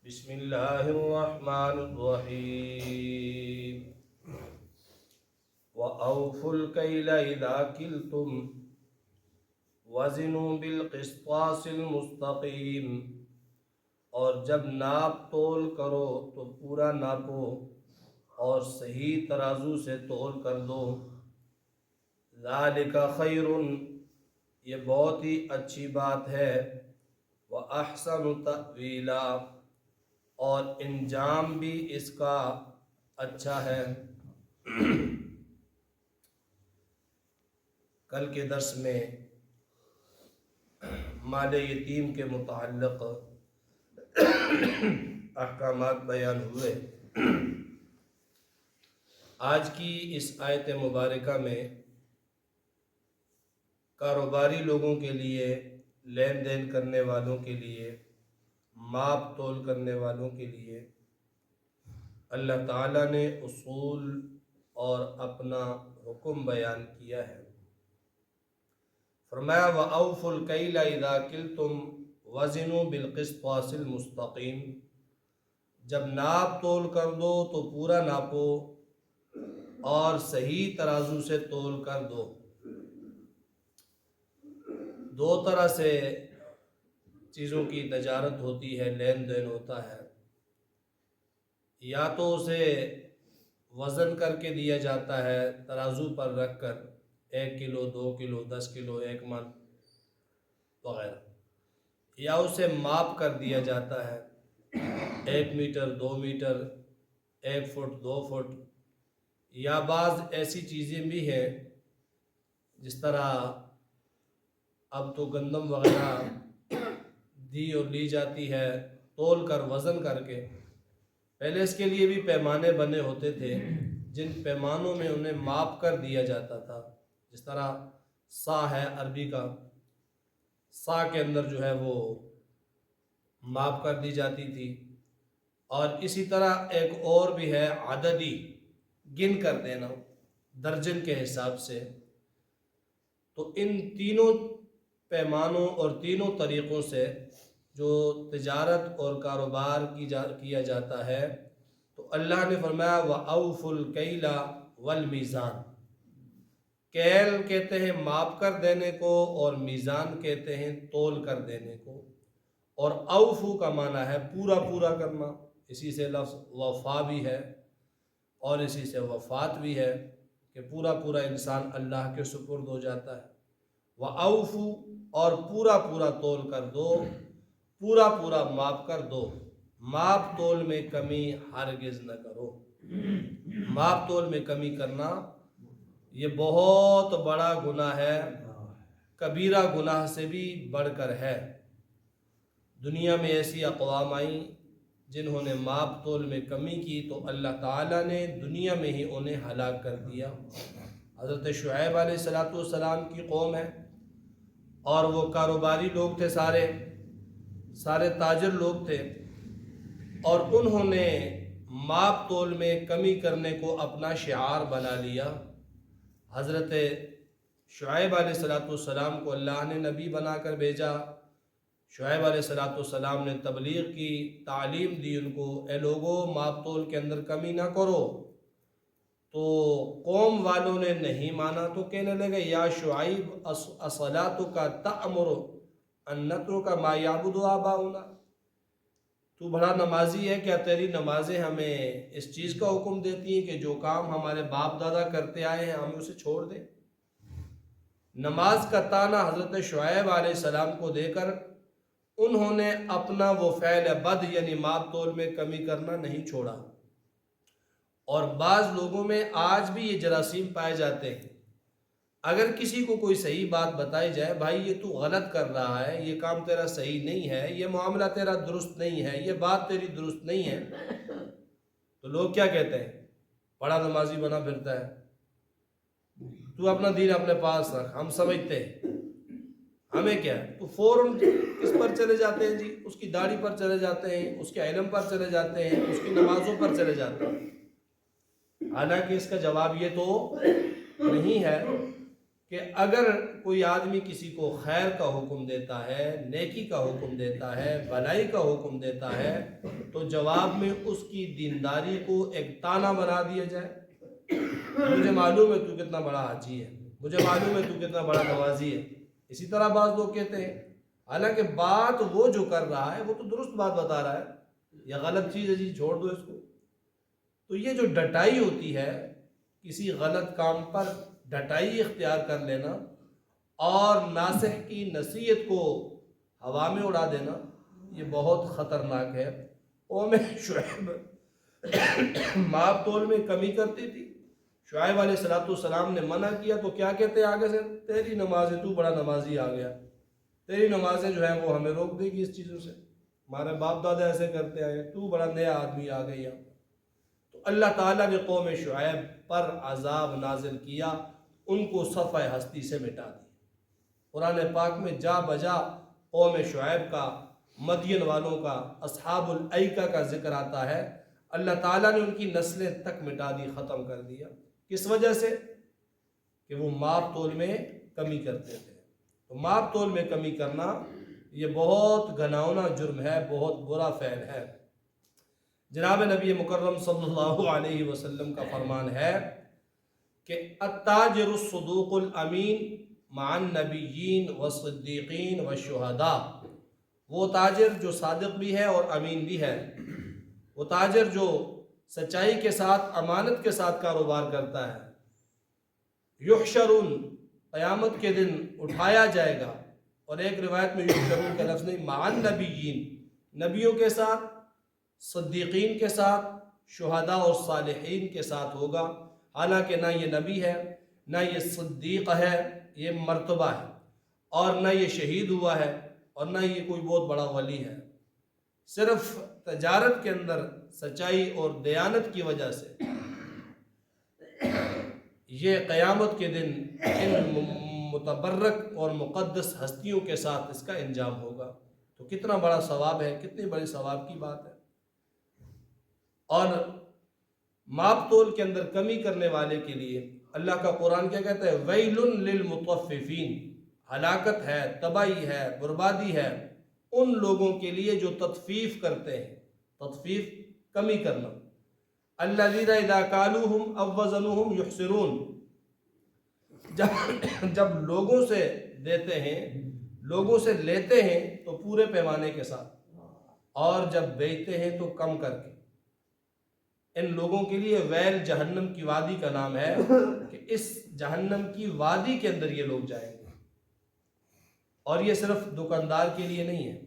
بسم اللہ الرحمن الرحیم وَأَوْفُوا الْكَيْلَ إِذَا كِلْتُمْ وَزِنُوا بِالْقِسْطَاسِ الْمُسْتَقِيمِ، اور جب ناپ تول کرو تو پورا ناپو اور صحیح ترازو سے تول کر دو۔ ذَلِكَ خَيْرٌ، یہ بہت ہی اچھی بات ہے، وَأَحْسَنُ تَأْوِيلًا، اور انجام بھی اس کا اچھا ہے۔ کل کے درس میں مال یتیم کے متعلق احکامات بیان ہوئے۔ آج کی اس آیت مبارکہ میں کاروباری لوگوں کے لیے، لین دین کرنے والوں کے لیے، ماپ تول کرنے والوں کے لیے اللہ تعالیٰ نے اصول اور اپنا حکم بیان کیا ہے۔ فرمایا وَأَوْفُوا الْكَيْلَ إِذَا كِلْتُمْ وَزِنُوا بِالْقِسْطَاسِ الْمُسْتَقِيمِ، جب ناپ تول کر دو تو پورا ناپو اور صحیح ترازو سے تول کر دو۔ دو طرح سے چیزوں کی تجارت ہوتی ہے، لین دین ہوتا ہے۔ یا تو اسے وزن کر کے دیا جاتا ہے، ترازو پر رکھ کر 1 کلو 2 کلو 10 کلو 1 من وغیرہ، یا اسے ماپ کر دیا جاتا ہے 1 میٹر 2 میٹر 1 فٹ 2 فٹ، یا بعض ایسی چیزیں بھی ہیں جس طرح اب تو گندم وغیرہ دی اور لی جاتی ہے تول کر وزن کر کے۔ پہلے اس کے لیے بھی پیمانے بنے ہوتے تھے جن پیمانوں میں انہیں ماپ کر دیا جاتا تھا، جس طرح سا ہے عربی کا، سا کے اندر جو ہے وہ ماپ کر دی جاتی تھی۔ اور اسی طرح ایک اور بھی ہے عددی، گن کر دینا درجن کے حساب سے۔ تو ان تینوں پیمانوں اور تینوں طریقوں سے جو تجارت اور کاروبار کیا جاتا ہے، تو اللہ نے فرمایا وَأَوْفُوا الْكَيْلَ وَالْمِيزَانَ، کیل کہتے ہیں ماپ کر دینے کو، اور میزان کہتے ہیں تول کر دینے کو۔ اور اوفو کا معنی ہے پورا پورا کرنا، اسی سے لفظ وفا بھی ہے اور اسی سے وفات بھی ہے کہ پورا پورا انسان اللہ کے سپرد ہو جاتا ہے۔ وَأَوْفُوا، اور پورا پورا تول کر دو، پورا پورا ماپ کر دو، ماپ تول میں کمی ہرگز نہ کرو۔ ماپ تول میں کمی کرنا یہ بہت بڑا گناہ ہے، کبیرہ گناہ سے بھی بڑھ کر ہے۔ دنیا میں ایسی اقوام آئیں جنہوں نے ماپ تول میں کمی کی تو اللہ تعالیٰ نے دنیا میں ہی انہیں ہلاک کر دیا۔ حضرت شعیب علیہ السلام کی قوم ہے، اور وہ کاروباری لوگ تھے، سارے تاجر لوگ تھے، اور انہوں نے ماپ تول میں کمی کرنے کو اپنا شعار بنا لیا۔ حضرت شعیب علیہ السلام کو اللہ نے نبی بنا کر بھیجا۔ شعیب علیہ السلام نے تبلیغ کی، تعلیم دی ان کو، اے لوگو ماپ تول کے اندر کمی نہ کرو۔ تو قوم والوں نے نہیں مانا تو کہنے لگے یا شعیب اصلاتک تأمر ان نترک ما یعبد آباؤنا، تو بڑا نمازی ہے کیا تیری نمازیں ہمیں اس چیز کا حکم دیتی ہیں کہ جو کام ہمارے باپ دادا کرتے آئے ہیں ہمیں اسے چھوڑ دیں؟ نماز کا تانا حضرت شعیب علیہ السلام کو دے کر انہوں نے اپنا وہ فعل بد یعنی ماپ تول میں کمی کرنا نہیں چھوڑا۔ اور بعض لوگوں میں آج بھی یہ جراثیم پائے جاتے ہیں، اگر کسی کو کوئی صحیح بات بتائی جائے، بھائی یہ تو غلط کر رہا ہے، یہ کام تیرا صحیح نہیں ہے، یہ معاملہ تیرا درست نہیں ہے، یہ بات تیری درست نہیں ہے، تو لوگ کیا کہتے ہیں؟ بڑا نمازی بنا پھرتا ہے، تو اپنا دین اپنے پاس رکھ، ہم سمجھتے ہیں، ہمیں کیا ہے؟ تو فوراً کس پر چلے جاتے ہیں جی؟ اس کی داڑھی پر چلے جاتے ہیں، اس کے علم پر چلے جاتے ہیں، اس کی نمازوں پر چلے جاتے ہیں۔ حالانکہ اس کا جواب یہ تو نہیں ہے کہ اگر کوئی آدمی کسی کو خیر کا حکم دیتا ہے، نیکی کا حکم دیتا ہے، بھلائی کا حکم دیتا ہے، تو جواب میں اس کی دینداری کو ایک تانا بنا دیا جائے، مجھے معلوم ہے تو کتنا بڑا حاجی ہے، مجھے معلوم ہے تو کتنا بڑا نمازی ہے۔ اسی طرح بعض لوگ کہتے ہیں حالانکہ بات وہ جو کر رہا ہے وہ تو درست بات بتا رہا ہے، یا غلط چیز ہے جی چھوڑ دو اس کو۔ تو یہ جو ڈٹائی ہوتی ہے، کسی غلط کام پر ڈٹائی اختیار کر لینا اور ناصح کی نصیحت کو ہوا میں اڑا دینا، یہ بہت خطرناک ہے۔ قوم شعیب ماپ تول میں کمی کرتی تھی، شعیب علیہ السلام نے منع کیا تو کیا کہتے ہیں آگے سے؟ تیری نمازیں، تو بڑا نمازی آ گیا، تیری نمازیں جو ہیں وہ ہمیں روک دے گی اس چیزوں سے، ہمارے باپ دادا ایسے کرتے آئے، تو بڑا نیا آدمی آ گئی یہاں۔ تو اللہ تعالیٰ نے قوم شعیب پر عذاب نازل کیا، ان کو صفحہ ہستی سے مٹا دیا۔ قرآن پاک میں جا بجا قوم شعیب کا، مدین والوں کا، اصحاب الایکہ کا ذکر آتا ہے۔ اللہ تعالیٰ نے ان کی نسلیں تک مٹا دی، ختم کر دیا۔ کس وجہ سے؟ کہ وہ ماپ تول میں کمی کرتے تھے۔ تو ماپ تول میں کمی کرنا یہ بہت گھناؤنا جرم ہے، بہت برا فعل ہے۔ جناب نبی مکرم صلی اللہ علیہ وسلم کا فرمان ہے کہ التاجر الصدوق الامین مع النبیین والصدیقین والشہداء، وہ تاجر جو صادق بھی ہے اور امین بھی ہے، وہ تاجر جو سچائی کے ساتھ، امانت کے ساتھ کاروبار کرتا ہے، یحشرون، قیامت کے دن اٹھایا جائے گا، اور ایک روایت میں یحشرون کا لفظ نہیں، مع النبیین، نبیوں کے ساتھ، صدیقین کے ساتھ، شہداء اور صالحین کے ساتھ ہوگا۔ حالانکہ نہ یہ نبی ہے، نہ یہ صدیق ہے، یہ مرتبہ ہے، اور نہ یہ شہید ہوا ہے، اور نہ یہ کوئی بہت بڑا ولی ہے۔ صرف تجارت کے اندر سچائی اور دیانت کی وجہ سے یہ قیامت کے دن ان متبرک اور مقدس ہستیوں کے ساتھ اس کا انجام ہوگا۔ تو کتنا بڑا ثواب ہے، کتنی بڑی ثواب کی بات ہے۔ اور ماپ تول کے اندر کمی کرنے والے کے لیے اللہ کا قرآن کیا کہتا ہے؟ ویل للمطففین، ہلاکت ہے، تباہی ہے، بربادی ہے ان لوگوں کے لیے جو تطفیف کرتے ہیں۔ تطفیف کمی کرنا۔ الذین اذا کالوہم او وزنوہم یخسرون، جب لوگوں سے دیتے ہیں، لوگوں سے لیتے ہیں تو پورے پیمانے کے ساتھ، اور جب بیچتے ہیں تو کم کر کے۔ ان لوگوں کے لیے ویل جہنم کی وادی کا نام ہے کہ اس جہنم کی وادی کے اندر یہ لوگ جائیں گے۔ اور یہ صرف دکاندار کے لیے نہیں ہے،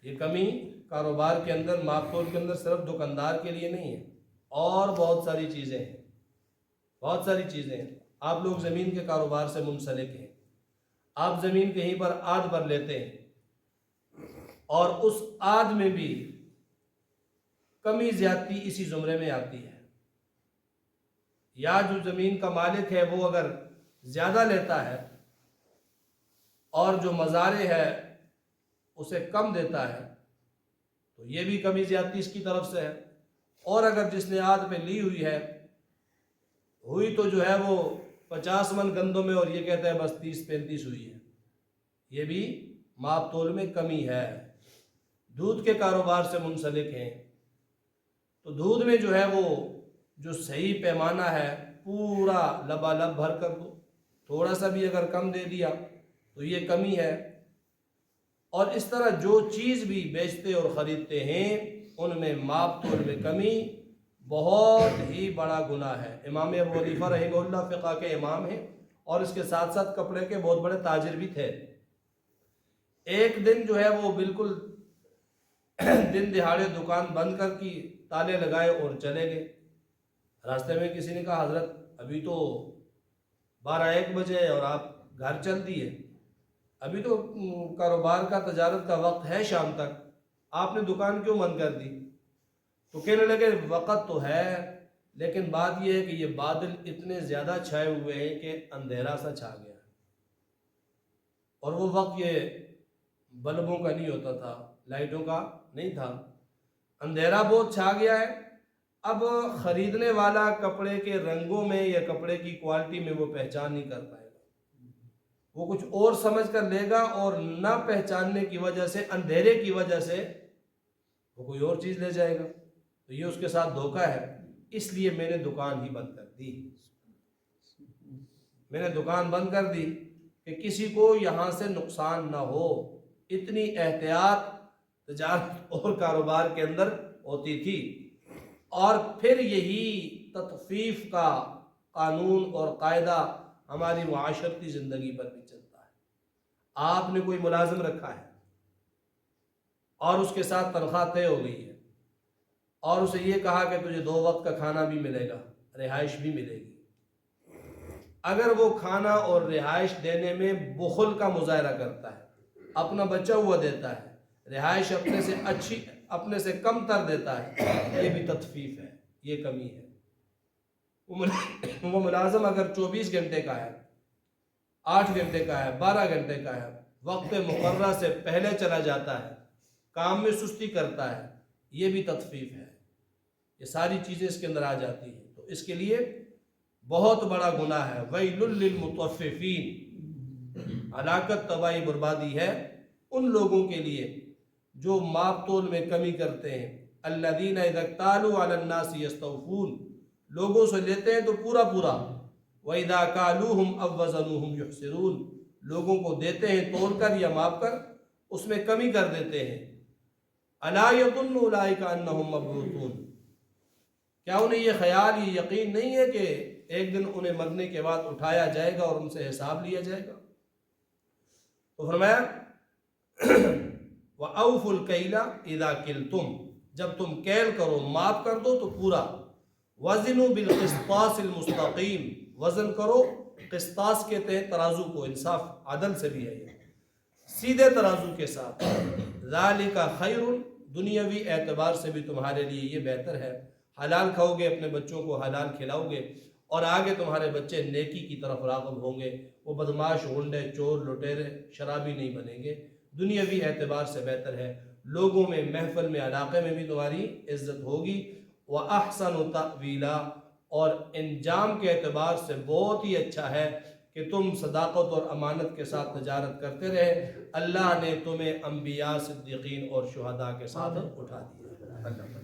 یہ کمی کاروبار کے اندر، ماپ تول کے اندر صرف دکاندار کے لیے نہیں ہے، اور بہت ساری چیزیں ہیں، بہت ساری چیزیں ہیں۔ آپ لوگ زمین کے کاروبار سے منسلک ہیں، آپ زمین کہیں پر آدھ پر لیتے ہیں، اور اس آدھ میں بھی کمی زیادتی اسی زمرے میں آتی ہے۔ یا جو زمین کا مالک ہے وہ اگر زیادہ لیتا ہے اور جو مزارع ہے اسے کم دیتا ہے تو یہ بھی کمی زیادتی اس کی طرف سے ہے۔ اور اگر جس نے آدھ پہ لی ہوئی ہے، ہوئی تو جو ہے وہ 50 من گندوں میں، اور یہ کہتا ہے بس 30-35 ہوئی ہے، یہ بھی ماپ تول میں کمی ہے۔ دودھ کے کاروبار سے منسلک ہیں تو دودھ میں جو ہے وہ جو صحیح پیمانہ ہے پورا لبالب بھر کر دو، تھوڑا سا بھی اگر کم دے دیا تو یہ کمی ہے۔ اور اس طرح جو چیز بھی بیچتے اور خریدتے ہیں ان میں ماپ تول میں کمی بہت ہی بڑا گناہ ہے۔ امام ابو حنیفہ رحمہ اللہ فقہ کے امام ہیں، اور اس کے ساتھ ساتھ کپڑے کے بہت بڑے تاجر بھی تھے۔ ایک دن جو ہے وہ بالکل دن دہاڑے دکان بند کر کی، تالے لگائے اور چلے گئے۔ راستے میں کسی نے کہا حضرت ابھی تو 12-1 بجے ہے اور آپ گھر چل دیے، ابھی تو کاروبار کا، تجارت کا وقت ہے شام تک، آپ نے دکان کیوں بند کر دی؟ تو کہنے لگے وقت تو ہے لیکن بات یہ ہے کہ یہ بادل اتنے زیادہ چھائے ہوئے ہیں کہ اندھیرا سا چھا گیا ہے، اور وہ وقت یہ بلبوں کا نہیں ہوتا تھا، لائٹوں کا نہیں تھا، اندھیرا بہت چھا گیا ہے، اب خریدنے والا کپڑے کے رنگوں میں یا کپڑے کی کوالٹی میں وہ پہچان نہیں کر پائے گا، وہ کچھ اور سمجھ کر لے گا، اور نہ پہچاننے کی وجہ سے، اندھیرے کی وجہ سے وہ کوئی اور چیز لے جائے گا، تو یہ اس کے ساتھ دھوکہ ہے۔ اس لیے میں نے دکان ہی بند کر دی، میں نے دکان بند کر دی کہ کسی کو یہاں سے نقصان نہ ہو۔ اتنی احتیاط تجارت اور کاروبار کے اندر ہوتی تھی، اور پھر یہی تطفیف کا قانون اور قاعدہ ہماری معاشرتی زندگی پر بھی چلتا ہے۔ آپ نے کوئی ملازم رکھا ہے اور اس کے ساتھ تنخواہ طے ہو گئی ہے، اور اسے یہ کہا کہ تجھے 2 وقت کا کھانا بھی ملے گا، رہائش بھی ملے گی۔ اگر وہ کھانا اور رہائش دینے میں بخل کا مظاہرہ کرتا ہے، اپنا بچا ہوا دیتا ہے، رہائش اپنے سے کم تر دیتا ہے، یہ بھی تطفیف ہے، یہ کمی ہے۔ وہ ملازم اگر 24 گھنٹے کا ہے، 8 گھنٹے کا ہے، 12 گھنٹے کا ہے، وقت مقررہ سے پہلے چلا جاتا ہے، کام میں سستی کرتا ہے، یہ بھی تطفیف ہے۔ یہ ساری چیزیں اس کے اندر آ جاتی ہیں، تو اس کے لیے بہت بڑا گناہ ہے۔ وَيْلٌ لِّلْمُطَفِّفِينَ، ہلاکت، تباہی، بربادی ہے ان لوگوں کے لیے جو ماپ تول میں کمی کرتے ہیں۔ الَّذِينَ إِذَا اكْتَالُوا عَلَى النَّاسِ يَسْتَوْفُونَ، لوگوں سے لیتے ہیں تو پورا پورا۔ وَإِذَا كَالُوهُمْ أَوْ وَّزَنُوهُمْ يُخْسِرُونَ، لوگوں کو دیتے ہیں تول کر یا ماپ کر، اس میں کمی کر دیتے ہیں۔ أَلَا يَظُنُّ أُولَٰئِكَ أَنَّهُمْ مَبْعُوثُونَ، کیا انہیں یہ خیال، یہ یقین نہیں ہے کہ ایک دن انہیں مرنے کے بعد اٹھایا جائے گا اور ان سے حساب لیا جائے گا؟ تو فرمایا وَأَوْفُوا الْكَيْلَ إِذَا كِلْتُمْ، جب تم کیل کرو، ماپ کر دو تو پورا۔ وَزِنُوا بِالْقِسْطَاسِ الْمُسْتَقِيمِ، وزن کرو قسطاس کے تحت، ترازو کو، انصاف عدل سے بھی ہے یہ، سیدھے ترازو کے ساتھ۔ ذَلِكَ خَيْرٌ، دنیاوی اعتبار سے بھی تمہارے لیے یہ بہتر ہے۔ حلال کھاؤ گے، اپنے بچوں کو حلال کھلاؤ گے، اور آگے تمہارے بچے نیکی کی طرف راغب ہوں گے، وہ بدماش، غنڈے، چور، لٹیرے، شرابی نہیں بنیں گے۔ دنیاوی اعتبار سے بہتر ہے، لوگوں میں، محفل میں، علاقے میں بھی تمہاری عزت ہوگی۔ وَأَحْسَنُ تَأْوِيلًا، اور انجام کے اعتبار سے بہت ہی اچھا ہے کہ تم صداقت اور امانت کے ساتھ تجارت کرتے رہے۔ اللہ نے تمہیں انبیاء، صدیقین اور شہداء کے ساتھ اٹھا دیا۔ اللہ